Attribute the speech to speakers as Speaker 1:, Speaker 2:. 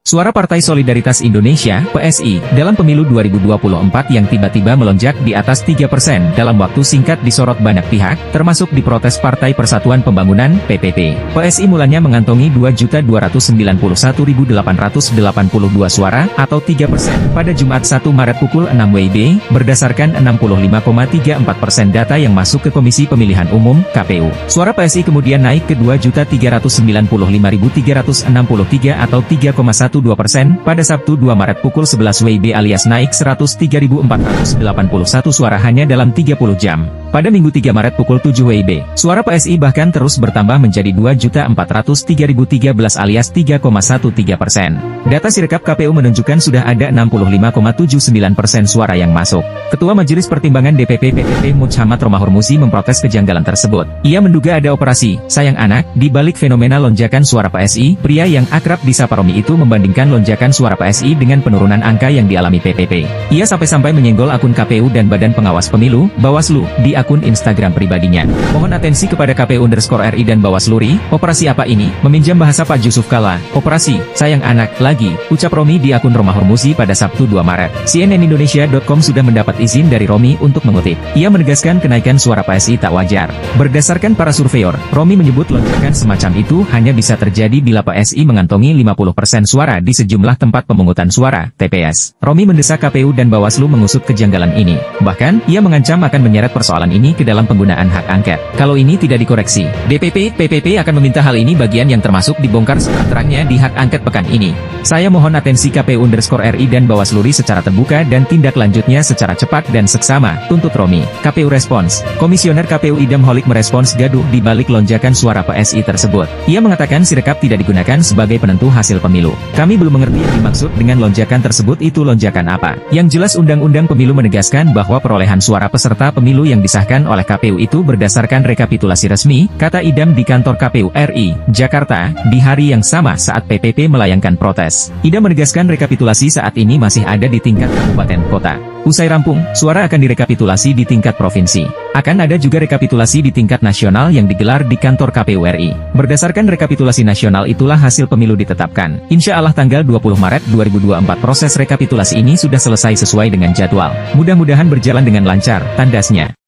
Speaker 1: Suara Partai Solidaritas Indonesia (PSI) dalam pemilu 2024 yang tiba-tiba melonjak di atas 3% dalam waktu singkat disorot banyak pihak, termasuk diprotes Partai Persatuan Pembangunan (PPP). PSI mulanya mengantongi 2.291.882 suara atau 3% pada Jumat 1 Maret pukul 6 WIB, berdasarkan 65,34% data yang masuk ke Komisi Pemilihan Umum (KPU). Suara PSI kemudian naik ke 2.395.363 atau 3,12% pada Sabtu 2 Maret pukul 11 WIB alias naik 103.481 suara hanya dalam 30 jam. Pada Minggu 3 Maret pukul 7 WIB, suara PSI bahkan terus bertambah menjadi 2.403.013 alias 3,13%. Data Sirekap KPU menunjukkan sudah ada 65,79% suara yang masuk. Ketua Majelis Pertimbangan DPP PPP Muhammad Romahur Muzi memprotes kejanggalan tersebut. Ia menduga ada operasi sayang anak di balik fenomena lonjakan suara PSI. Pria yang akrab disapa Romi itu membandingkan lonjakan suara PSI dengan penurunan angka yang dialami PPP. Ia sampai-sampai menyenggol akun KPU dan Badan Pengawas Pemilu, Bawaslu, di akun Instagram pribadinya. Mohon atensi kepada KPU_RI dan Bawaslu RI, operasi apa ini? Meminjam bahasa Pak Yusuf Kala, operasi, sayang anak, lagi, ucap Romi di akun Romahur Muzi pada Sabtu 2 Maret. CNNindonesia.com sudah mendapat izin dari Romi untuk mengutip. Ia menegaskan kenaikan suara PSI tak wajar. Berdasarkan para surveyor, Romi menyebut lonjakan semacam itu hanya bisa terjadi bila PSI mengantongi 50% suara di sejumlah tempat pemungutan suara, TPS. Romi mendesak KPU dan Bawaslu mengusut kejanggalan ini. Bahkan, ia mengancam akan menyeret persoalan ini ke dalam penggunaan hak angket. Kalau ini tidak dikoreksi, DPP PPP akan meminta hal ini bagian yang termasuk dibongkar seterang-terangnya di hak angket pekan ini. Saya mohon atensi KPU_RI dan Bawaslu RI secara terbuka dan tindak lanjutnya secara cepat dan seksama, tuntut Romi. KPU respons. Komisioner KPU Idam Holik merespons gaduh di balik lonjakan suara PSI tersebut. Ia mengatakan Sirekap tidak digunakan sebagai penentu hasil pemilu. Kami belum mengerti yang dimaksud dengan lonjakan tersebut itu lonjakan apa. Yang jelas Undang-Undang Pemilu menegaskan bahwa perolehan suara peserta pemilu yang disahkan oleh KPU itu berdasarkan rekapitulasi resmi, kata Idam di kantor KPU RI, Jakarta, di hari yang sama saat PPP melayangkan protes. Idam menegaskan rekapitulasi saat ini masih ada di tingkat kabupaten kota. Usai rampung, suara akan direkapitulasi di tingkat provinsi. Akan ada juga rekapitulasi di tingkat nasional yang digelar di kantor KPU RI. Berdasarkan rekapitulasi nasional itulah hasil pemilu ditetapkan. Insya Allah tanggal 20 Maret 2024 proses rekapitulasi ini sudah selesai sesuai dengan jadwal. Mudah-mudahan berjalan dengan lancar, tandasnya.